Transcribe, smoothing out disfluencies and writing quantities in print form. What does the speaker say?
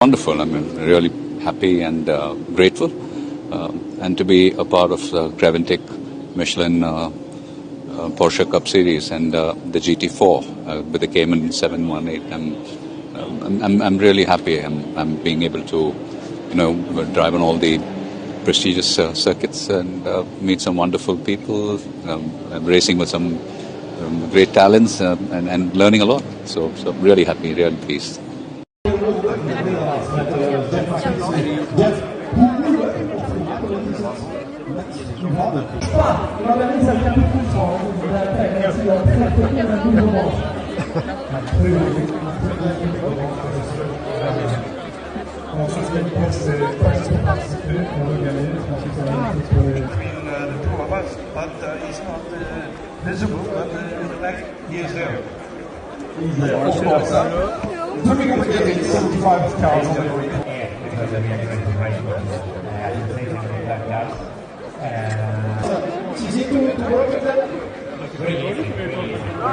Wonderful. I mean, really happy and grateful, and to be a part of the Creventic Michelin Porsche Cup Series and the GT4 with the Cayman 718. I'm really happy. I'm being able to, drive on all the prestigious circuits and meet some wonderful people. I'm racing with some great talents and learning a lot. So really happy, really pleased. The two of us, but it's not visible, but like he is there. He's there, of course. Looking at the game, 75 cars on the weekend. Because of the integration Is he doing the work of that?